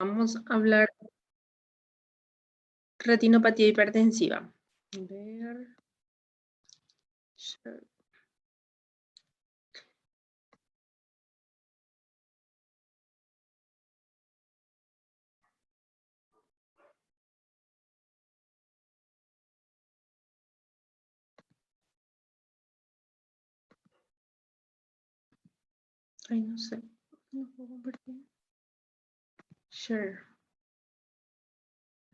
Vamos a hablar retinopatía hipertensiva. A ver. Share. Ay, no sé. No puedo compartir. Share.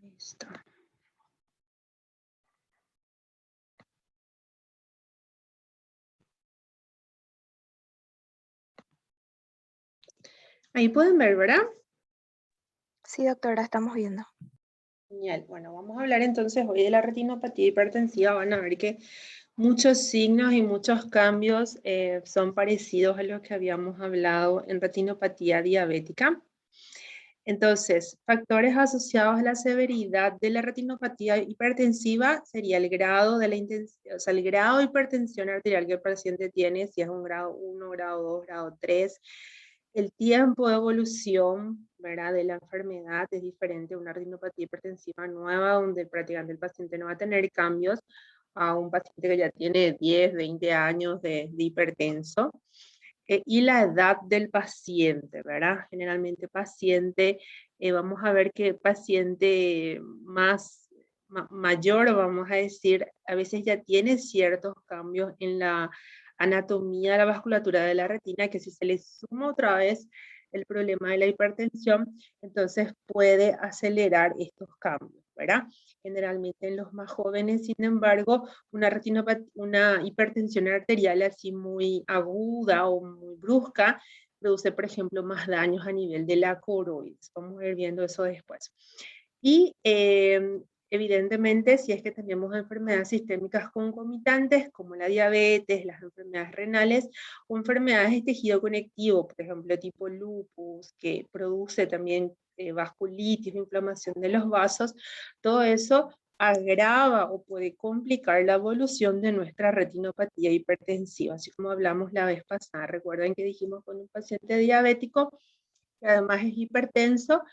Ahí está. Ahí pueden ver, ¿verdad? Sí, doctora, estamos viendo. Genial. Bueno, vamos a hablar entonces hoy de la retinopatía hipertensiva. Van a ver que muchos signos y muchos cambios son parecidos a los que habíamos hablado en retinopatía diabética. Entonces, factores asociados a la severidad de la retinopatía hipertensiva sería el grado de la intensidad, o sea, el grado de hipertensión arterial que el paciente tiene, si es un grado 1, grado 2, grado 3. El tiempo de evolución, ¿verdad?, de la enfermedad es diferente a una retinopatía hipertensiva nueva, donde prácticamente el paciente no va a tener cambios, a un paciente que ya tiene 10, 20 años de hipertenso. Y la edad del paciente, ¿verdad? Generalmente paciente, vamos a ver que paciente más mayor, vamos a decir, a veces ya tiene ciertos cambios en la anatomía de la vasculatura de la retina, que si se le suma otra vez el problema de la hipertensión, entonces puede acelerar estos cambios, ¿verdad? Generalmente en los más jóvenes, sin embargo, una hipertensión arterial así muy aguda o muy brusca produce, por ejemplo, más daños a nivel de la coroides. Vamos a ir viendo eso después. Y evidentemente, si es que tenemos enfermedades sistémicas concomitantes, como la diabetes, las enfermedades renales, o enfermedades de tejido conectivo, por ejemplo, tipo lupus, que produce también vasculitis, inflamación de los vasos, todo eso agrava o puede complicar la evolución de nuestra retinopatía hipertensiva, así como hablamos la vez pasada. Recuerden que dijimos con un paciente diabético, que además es hipertenso,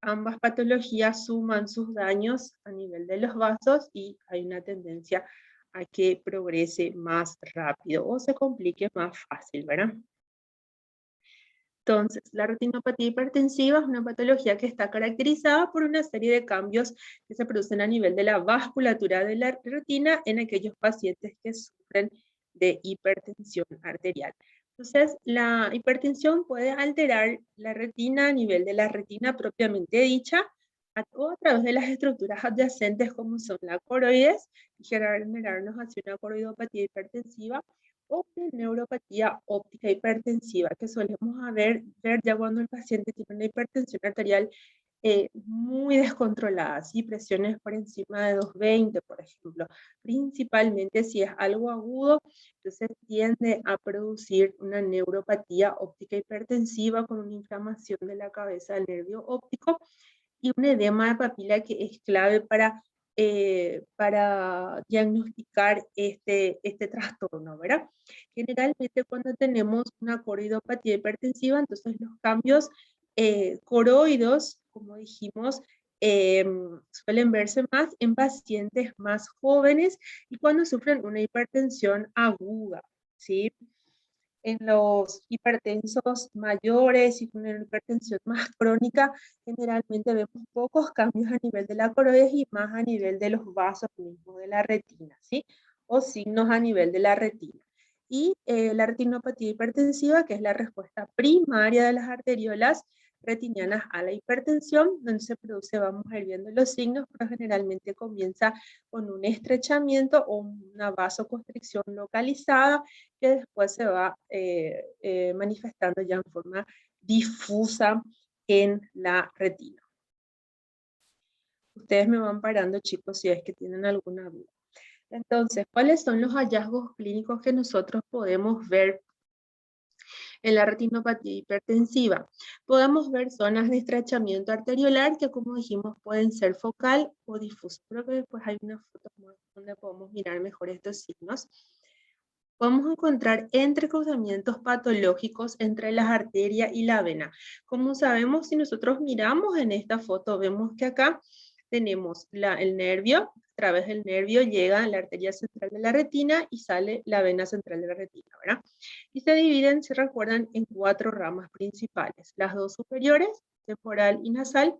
ambas patologías suman sus daños a nivel de los vasos y hay una tendencia a que progrese más rápido o se complique más fácil, ¿verdad? Entonces, la retinopatía hipertensiva es una patología que está caracterizada por una serie de cambios que se producen a nivel de la vasculatura de la retina en aquellos pacientes que sufren de hipertensión arterial. Entonces, la hipertensión puede alterar la retina a nivel de la retina propiamente dicha, o a través de las estructuras adyacentes como son la coroides, y generarnos hacia una coroidopatía hipertensiva, o de neuropatía óptica hipertensiva, que solemos ver ya cuando el paciente tiene una hipertensión arterial muy descontrolada, ¿sí? Presiones por encima de 220, por ejemplo. Principalmente si es algo agudo, entonces tiende a producir una neuropatía óptica hipertensiva con una inflamación de la cabeza del nervio óptico y un edema de papila que es clave para diagnosticar este trastorno, ¿verdad? Generalmente cuando tenemos una coroidopatía hipertensiva, entonces los cambios coroidos, como dijimos, suelen verse más en pacientes más jóvenes y cuando sufren una hipertensión aguda, ¿sí? En los hipertensos mayores y con una hipertensión más crónica, generalmente vemos pocos cambios a nivel de la coroides y más a nivel de los vasos mismos de la retina, ¿sí? O signos a nivel de la retina. Y la retinopatía hipertensiva, que es la respuesta primaria de las arteriolas retinianas a la hipertensión, donde se produce, vamos a ir viendo los signos, pero generalmente comienza con un estrechamiento o una vasoconstricción localizada, que después se va manifestando ya en forma difusa en la retina. Ustedes me van parando, chicos, si es que tienen alguna duda. Entonces, ¿cuáles son los hallazgos clínicos que nosotros podemos ver en la retinopatía hipertensiva? Podemos ver zonas de estrechamiento arteriolar que, como dijimos, pueden ser focal o difuso. Creo que después hay una foto donde podemos mirar mejor estos signos. podemos encontrar entrecruzamientos patológicos entre las arterias y la vena. Como sabemos, si nosotros miramos en esta foto, vemos que acá tenemos el nervio, a través del nervio llega la arteria central de la retina y sale la vena central de la retina, ¿verdad? Y se dividen, si recuerdan, en 4 ramas principales. Las 2 superiores, temporal y nasal,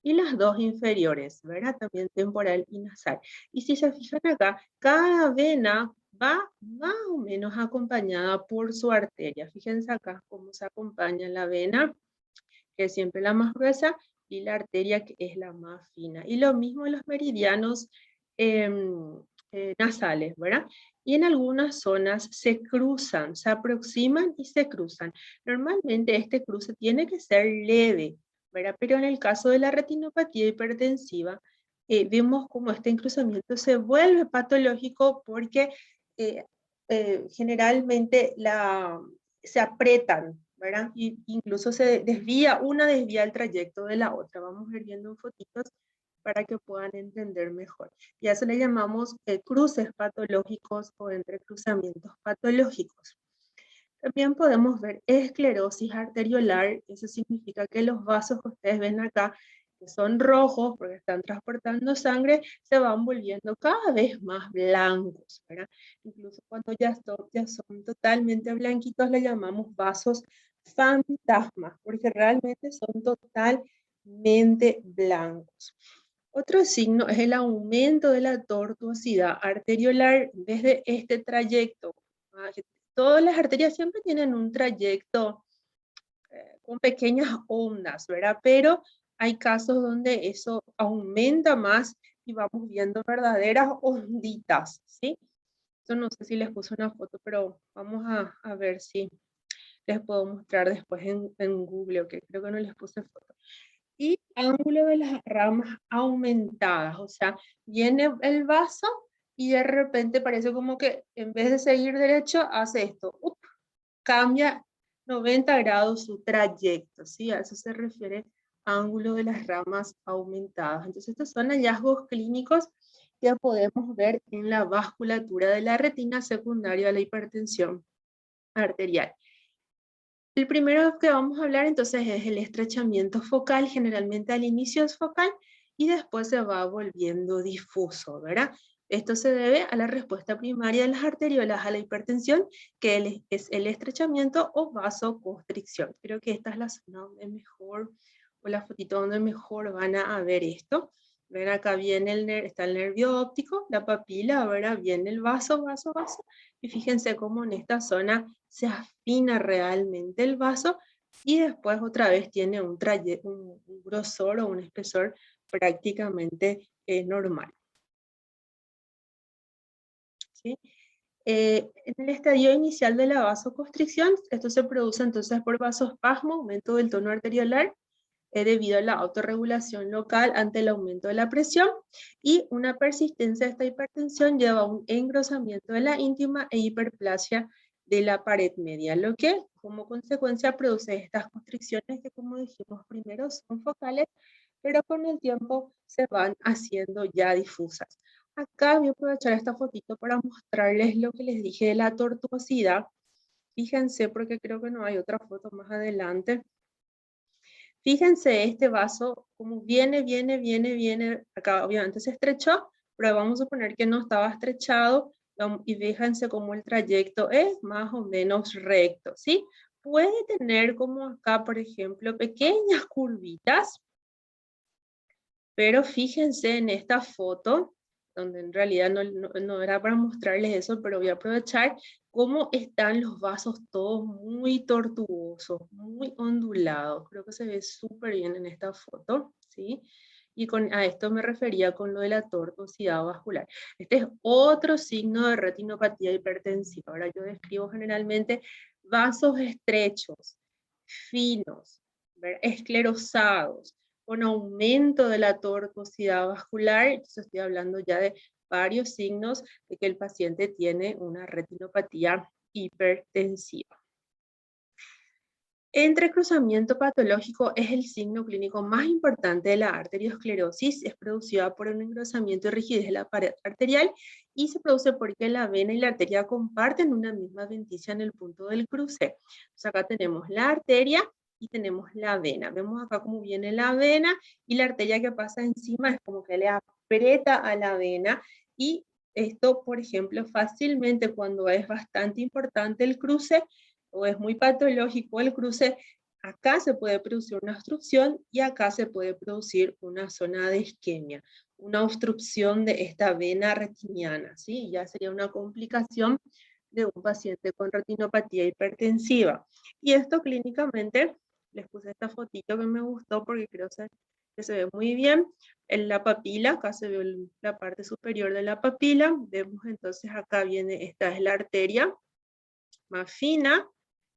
y las 2 inferiores, ¿verdad? También temporal y nasal. Y si se fijan acá, cada vena va más o menos acompañada por su arteria. Fíjense acá cómo se acompaña la vena, que es siempre la más gruesa, y la arteria, que es la más fina. Y lo mismo en los meridianos nasales, ¿verdad? Y en algunas zonas se cruzan, se aproximan y se cruzan. Normalmente este cruce tiene que ser leve, ¿verdad? Pero en el caso de la retinopatía hipertensiva, vemos como este encruzamiento se vuelve patológico porque eh, generalmente se apretan, ¿verdad? Y incluso una desvía el trayecto de la otra. Vamos a ir viendo fotitos para que puedan entender mejor. Y a eso le llamamos cruces patológicos o entrecruzamientos patológicos. También podemos ver esclerosis arteriolar. Eso significa que los vasos que ustedes ven acá, que son rojos porque están transportando sangre, se van volviendo cada vez más blancos, ¿verdad? Incluso cuando ya son totalmente blanquitos, le llamamos vasos fantasmas, porque realmente son totalmente blancos. Otro signo es el aumento de la tortuosidad arteriolar desde este trayecto. Todas las arterias siempre tienen un trayecto con pequeñas ondas, ¿verdad? Pero hay casos donde eso aumenta más y vamos viendo verdaderas onditas, ¿sí? Yo no sé si les puse una foto, pero vamos a ver si les puedo mostrar después en Google, ok, creo que no les puse foto. Y ángulo de las ramas aumentadas, o sea, viene el vaso y de repente parece como que en vez de seguir derecho, hace esto, cambia 90 grados su trayecto, ¿sí? A eso se refiere ángulo de las ramas aumentadas. Entonces, estos son hallazgos clínicos que podemos ver en la vasculatura de la retina secundaria a la hipertensión arterial. El primero que vamos a hablar entonces es el estrechamiento focal, generalmente al inicio es focal y después se va volviendo difuso, ¿verdad? Esto se debe a la respuesta primaria de las arteriolas a la hipertensión, que es el estrechamiento o vasoconstricción. Creo que esta es la zona donde mejor, o la fotito donde mejor van a ver esto. Ven acá viene está el nervio óptico, la papila, ¿verdad? Viene el vaso, y fíjense cómo en esta zona se afina realmente el vaso y después otra vez tiene un grosor o un espesor prácticamente normal. ¿Sí? En el estadio inicial de la vasoconstricción, esto se produce entonces por vasospasmo, aumento del tono arteriolar, debido a la autorregulación local ante el aumento de la presión, y una persistencia de esta hipertensión lleva a un engrosamiento de la íntima e hiperplasia de la pared media, lo que como consecuencia produce estas constricciones que, como dijimos primero, son focales, pero con el tiempo se van haciendo ya difusas. Acá voy a aprovechar esta fotito para mostrarles lo que les dije de la tortuosidad. Fíjense, porque creo que no hay otra foto más adelante. Fíjense este vaso, como viene, acá obviamente se estrechó, pero vamos a suponer que no estaba estrechado, y fíjense cómo el trayecto es más o menos recto, ¿sí? Puede tener como acá, por ejemplo, pequeñas curvitas, pero fíjense en esta foto, donde en realidad no era para mostrarles eso, pero voy a aprovechar cómo están los vasos todos muy tortuosos, muy ondulados. Creo que se ve súper bien en esta foto, ¿sí? Y a esto me refería con lo de la tortuosidad vascular. Este es otro signo de retinopatía hipertensiva. Ahora yo describo generalmente vasos estrechos, finos, esclerosados, con aumento de la tortuosidad vascular. Entonces estoy hablando ya de varios signos de que el paciente tiene una retinopatía hipertensiva. Entrecruzamiento patológico es el signo clínico más importante de la arteriosclerosis. Es producida por un engrosamiento y rigidez de la pared arterial y se produce porque la vena y la arteria comparten una misma adventicia en el punto del cruce. Entonces acá tenemos la arteria y tenemos la vena. Vemos acá cómo viene la vena y la arteria que pasa encima es como que le aprieta a la vena, y esto, por ejemplo, fácilmente cuando es bastante importante el cruce o es muy patológico el cruce, acá se puede producir una obstrucción y acá se puede producir una zona de isquemia, una obstrucción de esta vena retiniana, ¿sí? Ya sería una complicación de un paciente con retinopatía hipertensiva. Y esto clínicamente, les puse esta fotito que me gustó porque creo que se ve muy bien. En la papila, acá se ve la parte superior de la papila. Vemos entonces acá viene, esta es la arteria más fina,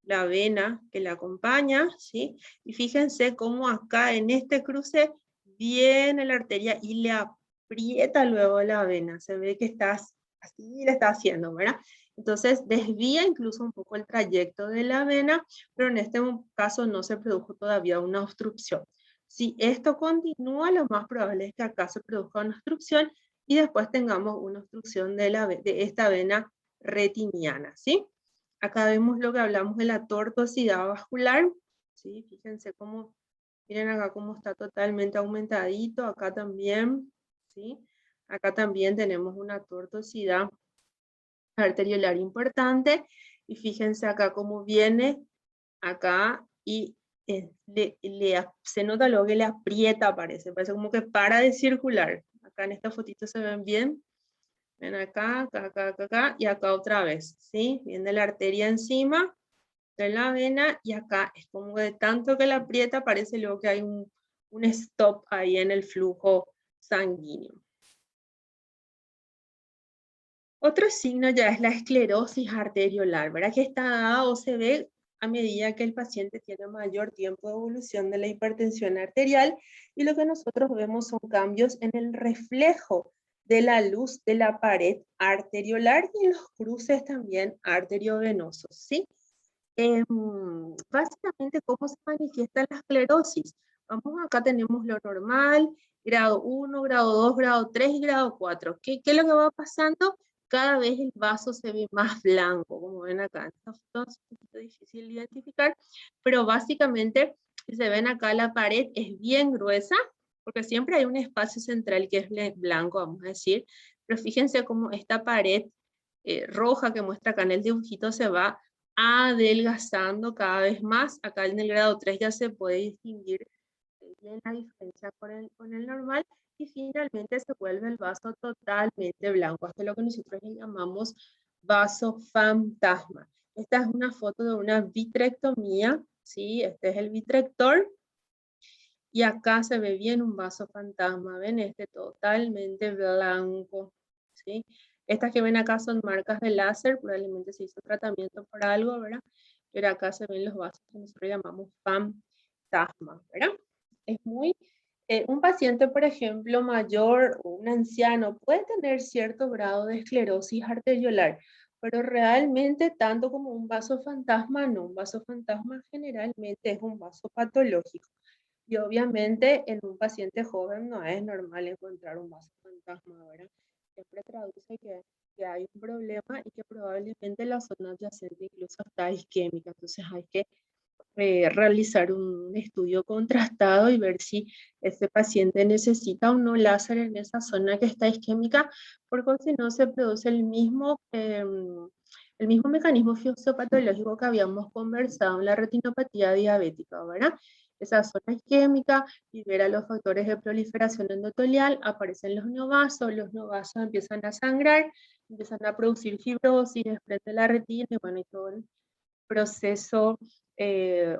la vena que la acompaña, ¿sí? Y fíjense cómo acá en este cruce viene la arteria y le aprieta luego la vena. Se ve que estás así, le está haciendo, ¿verdad? Entonces desvía incluso un poco el trayecto de la vena, pero en este caso no se produjo todavía una obstrucción. Si esto continúa, lo más probable es que acá se produzca una obstrucción y después tengamos una obstrucción de esta vena retiniana, ¿sí? Acá vemos lo que hablamos de la tortuosidad vascular, ¿sí? Fíjense cómo, miren acá cómo está totalmente aumentadito, acá también, ¿sí? Acá también tenemos una tortuosidad arteriolar importante, y fíjense acá cómo viene, acá, y se nota luego que le aprieta, parece como que para de circular. Acá en esta fotito se ven bien. Ven acá, acá, acá, acá, acá, y acá otra vez, ¿sí? Viene la arteria encima de la vena, y acá es como de tanto que la aprieta, parece luego que hay un stop ahí en el flujo sanguíneo. Otro signo ya es la esclerosis arteriolar, ¿verdad? Que está dada o se ve a medida que el paciente tiene mayor tiempo de evolución de la hipertensión arterial, y lo que nosotros vemos son cambios en el reflejo de la luz de la pared arteriolar y en los cruces también arteriovenosos, ¿sí? Básicamente, ¿cómo se manifiesta la esclerosis? Vamos, acá tenemos lo normal, grado 1, grado 2, grado 3 y grado 4. ¿Qué es lo que va pasando? Cada vez el vaso se ve más blanco, como ven acá. Esto es un poquito difícil de identificar, pero básicamente, si se ven acá, la pared es bien gruesa, porque siempre hay un espacio central que es blanco, vamos a decir, pero fíjense cómo esta pared roja que muestra acá en el dibujito se va adelgazando cada vez más. Acá en el grado 3 ya se puede distinguir bien la diferencia con el normal, y finalmente se vuelve el vaso totalmente blanco, hasta lo que nosotros le llamamos vaso fantasma. Esta es una foto de una vitrectomía, ¿sí? Este es el vitrector, y acá se ve bien un vaso fantasma, ven este totalmente blanco, ¿sí? Estas que ven acá son marcas de láser, probablemente se hizo tratamiento para algo, ¿verdad? Pero acá se ven los vasos que nosotros llamamos fantasma, ¿verdad? Es muy, un paciente, por ejemplo, mayor o un anciano puede tener cierto grado de esclerosis arteriolar, pero realmente tanto como un vaso fantasma, no. Un vaso fantasma generalmente es un vaso patológico. Y obviamente en un paciente joven no es normal encontrar un vaso fantasma, ¿verdad? Siempre traduce que hay un problema y que probablemente la zona adyacente incluso está isquémica. Entonces hay que realizar un estudio contrastado y ver si ese paciente necesita o no láser en esa zona que está isquémica, porque si no se produce el mismo mecanismo fisiopatológico que habíamos conversado en la retinopatía diabética, ¿verdad? Esa zona isquémica libera los factores de proliferación endotelial, aparecen los neovasos empiezan a sangrar, empiezan a producir fibrosis, desprende la retina, y bueno, y todo el proceso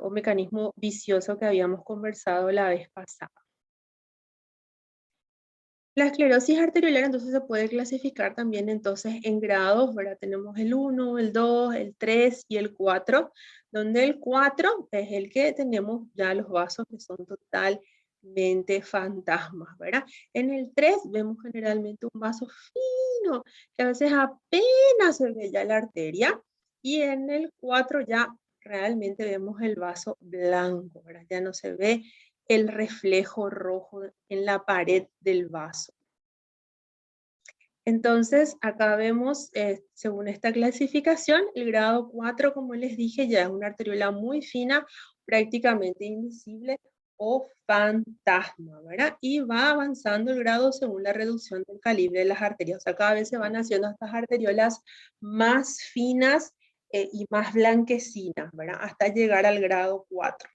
o mecanismo vicioso que habíamos conversado la vez pasada. La esclerosis arteriolar entonces se puede clasificar también entonces en grados, ¿verdad? Tenemos el 1, el 2, el 3 y el 4, donde el 4 es el que tenemos ya los vasos que son totalmente fantasmas, ¿verdad? En el 3 vemos generalmente un vaso fino, que a veces apenas se ve ya la arteria, y en el 4 ya realmente vemos el vaso blanco, ¿verdad? Ya no se ve el reflejo rojo en la pared del vaso. Entonces, acá vemos, según esta clasificación, el grado 4, como les dije, ya es una arteriola muy fina, prácticamente invisible o fantasma, ¿verdad? Y va avanzando el grado según la reducción del calibre de las arterias. O sea, cada vez se van haciendo estas arteriolas más finas y más blanquecinas, ¿verdad? Hasta llegar al grado 4.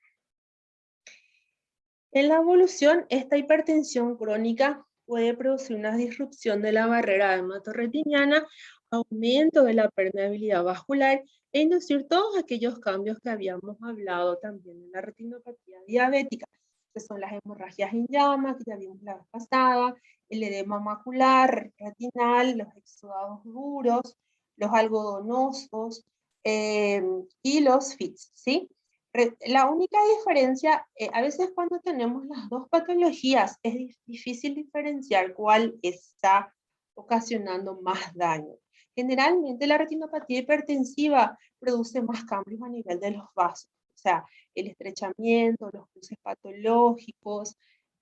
En la evolución, esta hipertensión crónica puede producir una disrupción de la barrera hematorretiniana, aumento de la permeabilidad vascular e inducir todos aquellos cambios que habíamos hablado también en la retinopatía diabética, que son las hemorragias en llama, que ya vimos la vez pasada, el edema macular, retinal, los exudados duros, los algodonosos y los FITS, ¿sí? La única diferencia, a veces cuando tenemos las dos patologías, es difícil diferenciar cuál está ocasionando más daño. Generalmente la retinopatía hipertensiva produce más cambios a nivel de los vasos, o sea, el estrechamiento, los cruces patológicos,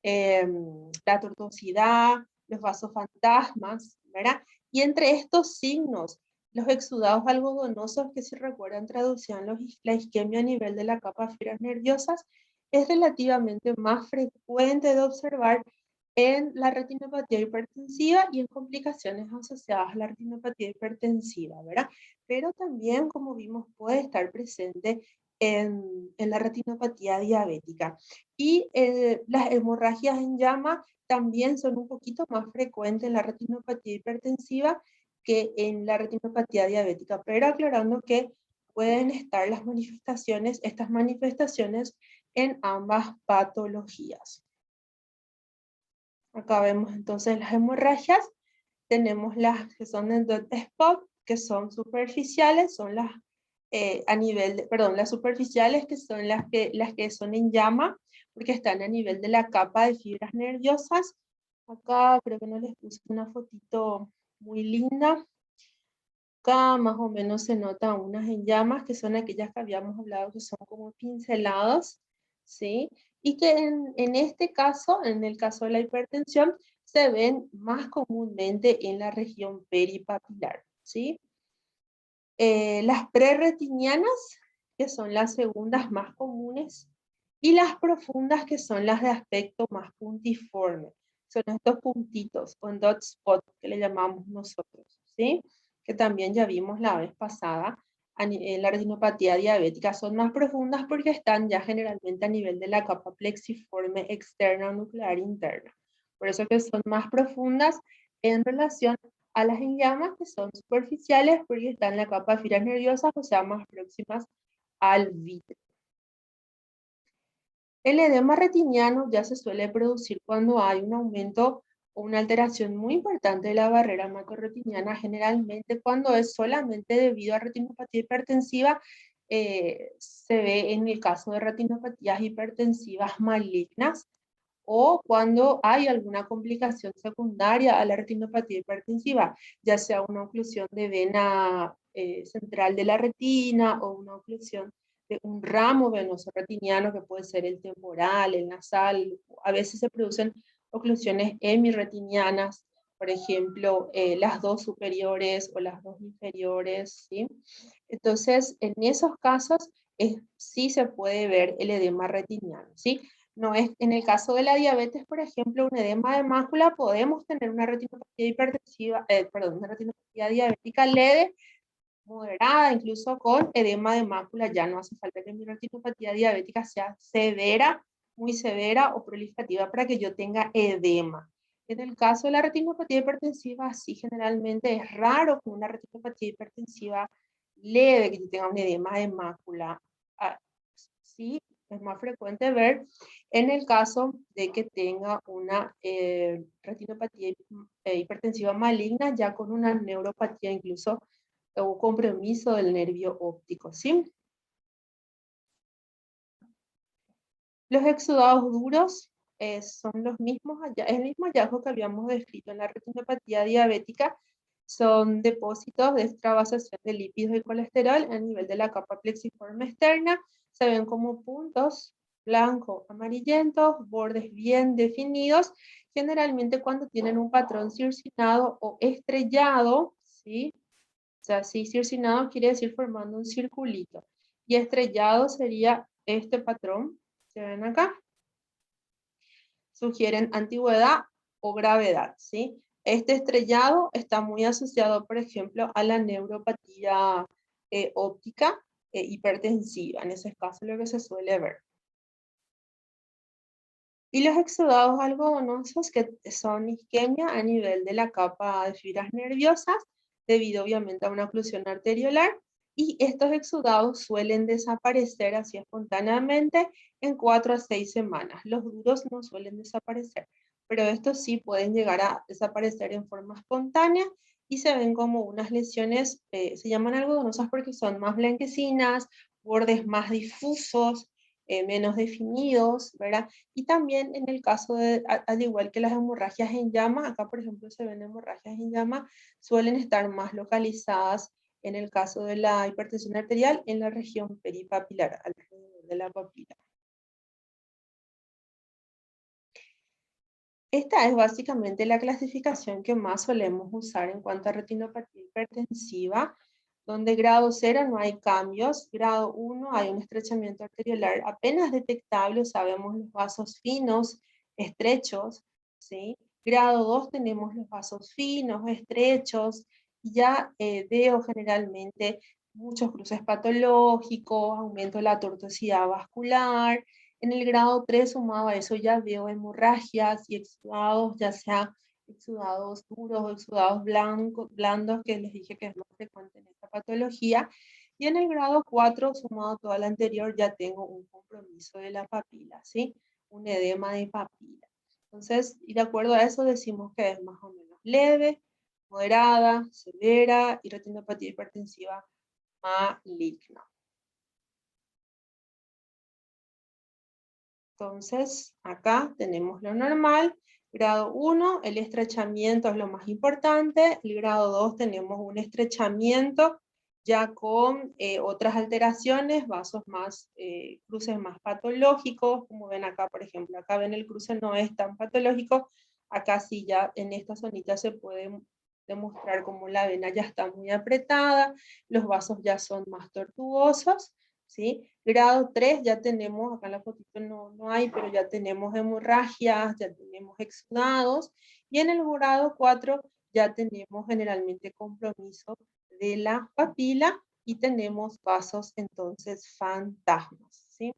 la tortuosidad, los vasos fantasmas, ¿verdad? Y entre estos signos, los exudados algodonosos, que si recuerdan traducían la isquemia a nivel de la capa de fibras nerviosas, es relativamente más frecuente de observar en la retinopatía hipertensiva y en complicaciones asociadas a la retinopatía hipertensiva, ¿verdad? Pero también, como vimos, puede estar presente en la retinopatía diabética. Y las hemorragias en llama también son un poquito más frecuentes en la retinopatía hipertensiva que en la retinopatía diabética, pero aclarando que pueden estar estas manifestaciones en ambas patologías. Acá vemos entonces las hemorragias, tenemos las que son en dot spot, que son superficiales, son las las superficiales que son las que son en llama, porque están a nivel de la capa de fibras nerviosas. Acá creo que no les puse una fotito muy linda. Acá más o menos se notan unas en llamas, que son aquellas que habíamos hablado, que son como pinceladas, ¿sí? Y que en este caso, en el caso de la hipertensión, se ven más comúnmente en la región peripapilar, ¿sí? Las prerretinianas, que son las segundas más comunes, y las profundas, que son las de aspecto más puntiforme. Son estos puntitos, o dot spot, que le llamamos nosotros, ¿sí? Que también ya vimos la vez pasada, en la retinopatía diabética. Son más profundas porque están ya generalmente a nivel de la capa plexiforme externa o nuclear interna. Por eso que son más profundas en relación a las en llamas, que son superficiales porque están en la capa de fibras nerviosas, o sea, más próximas al vítreo. El edema retiniano ya se suele producir cuando hay un aumento o una alteración muy importante de la barrera macroretiniana, generalmente cuando es solamente debido a retinopatía hipertensiva. Se ve en el caso de retinopatías hipertensivas malignas, o cuando hay alguna complicación secundaria a la retinopatía hipertensiva, ya sea una oclusión de vena central de la retina o una oclusión de un ramo venoso retiniano, que puede ser el temporal, el nasal. A veces se producen oclusiones hemirretinianas, por ejemplo, las dos superiores o las dos inferiores, ¿sí? Entonces, en esos casos, sí se puede ver el edema retiniano, ¿sí? No es, en el caso de la diabetes, por ejemplo, un edema de mácula, podemos tener una retinopatía hipertensiva, una retinopatía diabética leve, moderada, incluso con edema de mácula. Ya no hace falta que mi retinopatía diabética sea severa, muy severa o proliferativa para que yo tenga edema. En el caso de la retinopatía hipertensiva, sí, generalmente es raro con una retinopatía hipertensiva leve que yo tenga un edema de mácula. Sí, es más frecuente ver en el caso de que tenga una retinopatía hipertensiva maligna, ya con una neuropatía incluso, o compromiso del nervio óptico, ¿sí? Los exudados duros son los mismos, es el mismo hallazgo que habíamos descrito en la retinopatía diabética, son depósitos de extravasación de lípidos y colesterol a nivel de la capa plexiforme externa. Se ven como puntos blancos, amarillentos, bordes bien definidos, generalmente cuando tienen un patrón circinado o estrellado, ¿sí? O sea, sí, circinado quiere decir formando un circulito. Y estrellado sería este patrón, ¿se ven acá? Sugieren antigüedad o gravedad, ¿sí? Este estrellado está muy asociado, por ejemplo, a la neuropatía óptica hipertensiva. En ese caso, lo que se suele ver. Y los exudados algodonosos, que son isquemia a nivel de la capa de fibras nerviosas, debido obviamente a una oclusión arteriolar, y estos exudados suelen desaparecer así espontáneamente en 4 a 6 semanas. Los duros no suelen desaparecer, pero estos sí pueden llegar a desaparecer en forma espontánea y se ven como unas lesiones, se llaman algodonosas porque son más blanquecinas, bordes más difusos, menos definidos, ¿verdad? Y también en el caso de, al igual que las hemorragias en llama, acá por ejemplo se ven hemorragias en llama, suelen estar más localizadas en el caso de la hipertensión arterial en la región peripapilar, alrededor de la papila. Esta es básicamente la clasificación que más solemos usar en cuanto a retinopatía hipertensiva, donde grado 0 no hay cambios, grado 1 hay un estrechamiento arteriolar apenas detectable, sabemos los vasos finos, estrechos, ¿sí? Grado 2 tenemos los vasos finos, estrechos, y ya veo generalmente muchos cruces patológicos, aumento de la tortuosidad vascular. En el grado 3 sumado a eso ya veo hemorragias y exudados, ya sea exudados duros o exudados blandos, que les dije que es más frecuente en esta patología. Y en el grado 4, sumado a todo lo anterior, ya tengo un compromiso de la papila, ¿sí? Un edema de papila. Entonces, y de acuerdo a eso decimos que es más o menos leve, moderada, severa y retinopatía hipertensiva maligna. Entonces, acá tenemos lo normal. Grado 1, el estrechamiento es lo más importante. El grado 2 tenemos un estrechamiento ya con otras alteraciones, vasos más, cruces más patológicos, como ven acá, por ejemplo, acá ven el cruce no es tan patológico, acá sí ya en esta zonita se puede demostrar como la vena ya está muy apretada, los vasos ya son más tortuosos, ¿sí? Grado 3 ya tenemos, acá en la fotito no hay, pero ya tenemos hemorragias, ya tenemos exudados, y en el grado 4 ya tenemos generalmente compromiso de la papila y tenemos vasos entonces fantasmas, ¿sí?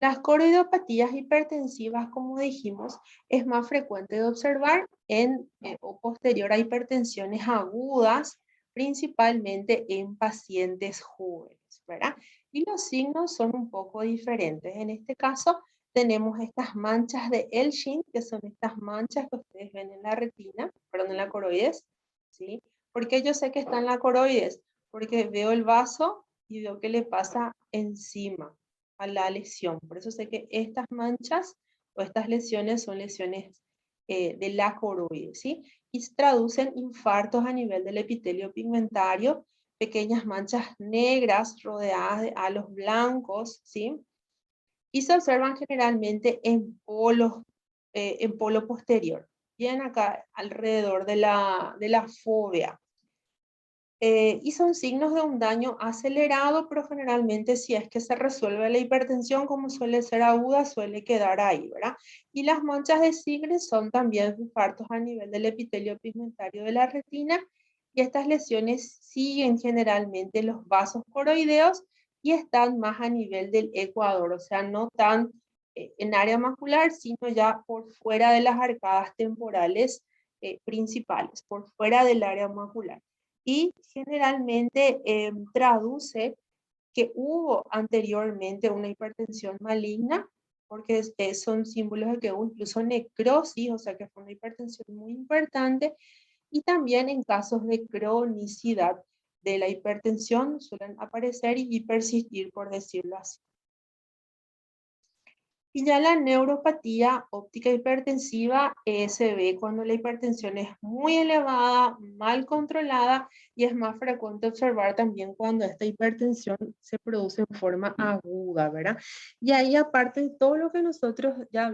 Las coroidopatías hipertensivas, como dijimos, es más frecuente de observar en o posterior a hipertensiones agudas, principalmente en pacientes jóvenes, ¿verdad? Y los signos son un poco diferentes. En este caso, tenemos estas manchas de Elshing, que son estas manchas que ustedes ven en la retina, perdón, en la coroides, ¿sí? ¿Por qué yo sé que está en la coroides? Porque veo el vaso y veo que le pasa encima a la lesión. Por eso sé que estas manchas o estas lesiones son lesiones de la coroide, ¿sí? Y se traducen infartos a nivel del epitelio pigmentario, pequeñas manchas negras rodeadas de halos blancos, ¿sí? Y se observan generalmente en polo posterior, bien acá alrededor de la fóvea. Y son signos de un daño acelerado, pero generalmente si es que se resuelve la hipertensión, como suele ser aguda, suele quedar ahí, ¿verdad? Y las manchas de Sjögren son también infartos a nivel del epitelio pigmentario de la retina, y estas lesiones siguen generalmente los vasos coroideos y están más a nivel del ecuador, o sea, no tan en área macular, sino ya por fuera de las arcadas temporales principales, por fuera del área macular. Y generalmente traduce que hubo anteriormente una hipertensión maligna, porque son símbolos de que hubo incluso necrosis, o sea que fue una hipertensión muy importante, y también en casos de cronicidad de la hipertensión suelen aparecer y persistir, por decirlo así. Y ya la neuropatía óptica hipertensiva se ve cuando la hipertensión es muy elevada, mal controlada, y es más frecuente observar también cuando esta hipertensión se produce en forma aguda, ¿verdad? Y ahí, aparte de todo lo que nosotros ya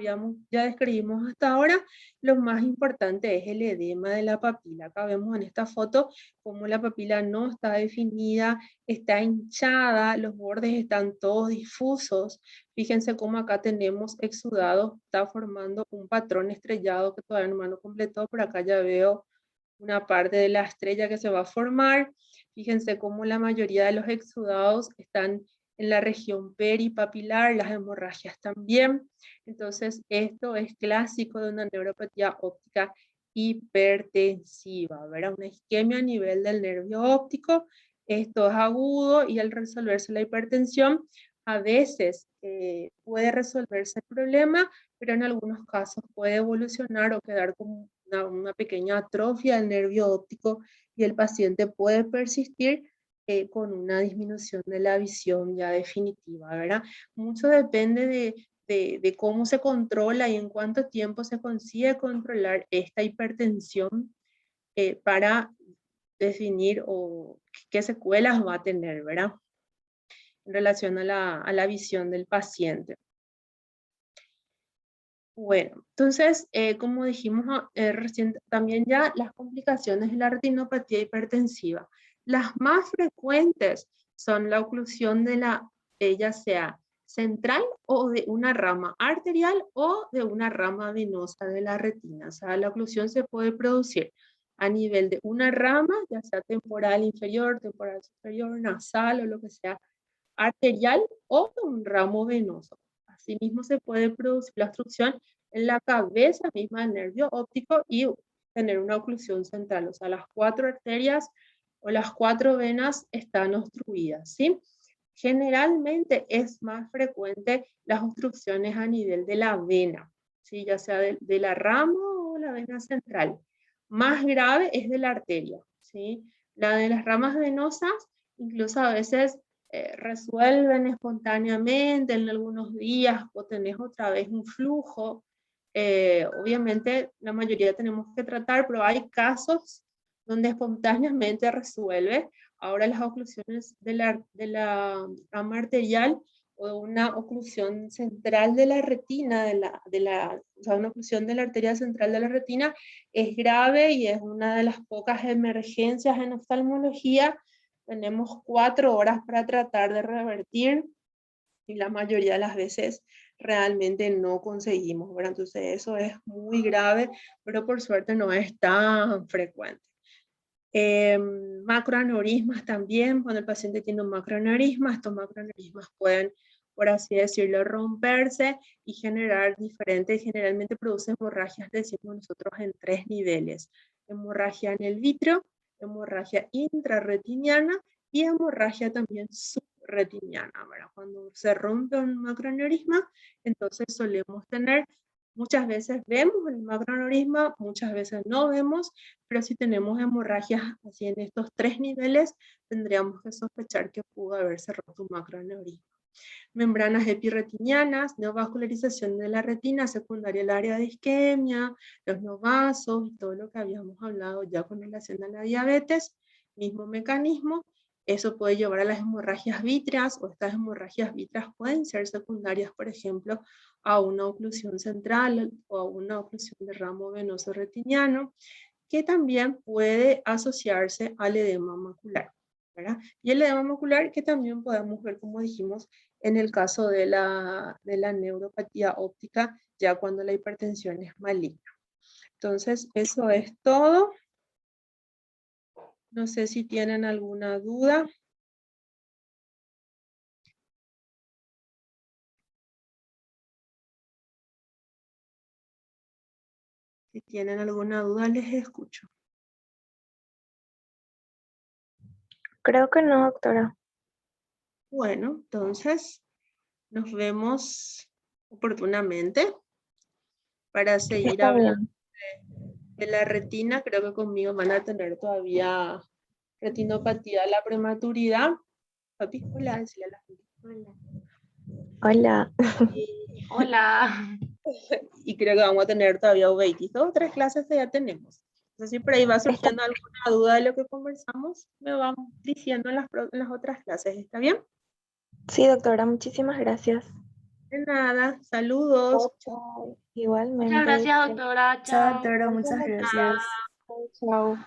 describimos hasta ahora, lo más importante es el edema de la papila. Acá vemos en esta foto cómo la papila no está definida, está hinchada, los bordes están todos difusos. Fíjense cómo acá tenemos exudados, está formando un patrón estrellado que todavía no me lo completó, por acá ya veo una parte de la estrella que se va a formar. Fíjense cómo la mayoría de los exudados están en la región peripapilar, las hemorragias también. Entonces, esto es clásico de una neuropatía óptica hipertensiva, ¿verdad? Una isquemia a nivel del nervio óptico. Esto es agudo y al resolverse la hipertensión, a veces puede resolverse el problema, pero en algunos casos puede evolucionar o quedar como una pequeña atrofia del nervio óptico y el paciente puede persistir con una disminución de la visión ya definitiva, ¿verdad? Mucho depende de cómo se controla y en cuánto tiempo se consigue controlar esta hipertensión para definir o qué secuelas va a tener, ¿verdad? En relación a la visión del paciente. Bueno, entonces, como dijimos recién, también ya las complicaciones de la retinopatía hipertensiva. Las más frecuentes son la oclusión de ya sea central o de una rama arterial o de una rama venosa de la retina. O sea, la oclusión se puede producir a nivel de una rama, ya sea temporal inferior, temporal superior, nasal o lo que sea, arterial o de un ramo venoso. Asimismo, se puede producir la obstrucción en la cabeza misma del nervio óptico y tener una oclusión central. O sea, las 4 arterias o las 4 venas están obstruidas, ¿sí? Generalmente es más frecuente las obstrucciones a nivel de la vena, ¿sí? Ya sea de la rama o la vena central. Más grave es de la arteria, ¿sí? La de las ramas venosas, incluso a veces resuelven espontáneamente en algunos días o tenés otra vez un flujo. Obviamente la mayoría tenemos que tratar, pero hay casos donde espontáneamente resuelve. Ahora las oclusiones de la rama arterial o una oclusión central de la retina, o sea, una oclusión de la arteria central de la retina es grave y es una de las pocas emergencias en oftalmología. Tenemos 4 horas para tratar de revertir y la mayoría de las veces realmente no conseguimos, ¿verdad? Entonces eso es muy grave, pero por suerte no es tan frecuente. Macroaneurismas también, cuando el paciente tiene un macroaneurisma, estos macroaneurismas pueden, por así decirlo, romperse y generar diferentes, generalmente producen hemorragias, decimos nosotros, en 3 niveles. Hemorragia en el vítreo, hemorragia intrarretiniana y hemorragia también subretiniana, ¿verdad? Cuando se rompe un macroaneurisma, entonces solemos tener, muchas veces vemos el macroaneurisma, muchas veces no vemos, pero si tenemos hemorragias así en estos 3 niveles, tendríamos que sospechar que pudo haberse roto un macroaneurisma. Membranas epirretinianas, neovascularización de la retina secundaria al área de isquemia, los neovasos y todo lo que habíamos hablado ya con relación a la diabetes, mismo mecanismo. Eso puede llevar a las hemorragias vítreas, o estas hemorragias vítreas pueden ser secundarias, por ejemplo, a una oclusión central o a una oclusión de ramo venoso retiniano, que también puede asociarse al edema macular, ¿verdad? Y el edema macular que también podemos ver, como dijimos, en el caso de la neuropatía óptica, ya cuando la hipertensión es maligna. Entonces, eso es todo. No sé si tienen alguna duda. Si tienen alguna duda, les escucho. Creo que no, doctora. Bueno, entonces nos vemos oportunamente para seguir Está hablando bien. de la retina. Creo que conmigo van a tener todavía retinopatía de la prematuridad. Papi, hola, decirle a la gente. Hola. Hola. Hola. Y creo que vamos a tener todavía U20. 2 o 3 clases que ya tenemos. Entonces, si por ahí va surgiendo alguna duda de lo que conversamos, me van diciendo en las otras clases. ¿Está bien? Sí, doctora, muchísimas gracias. De nada. Saludos. Chao. Muchas Igualmente. gracias, doctora. Chao, Chao. doctora, muchas gracias. Chao.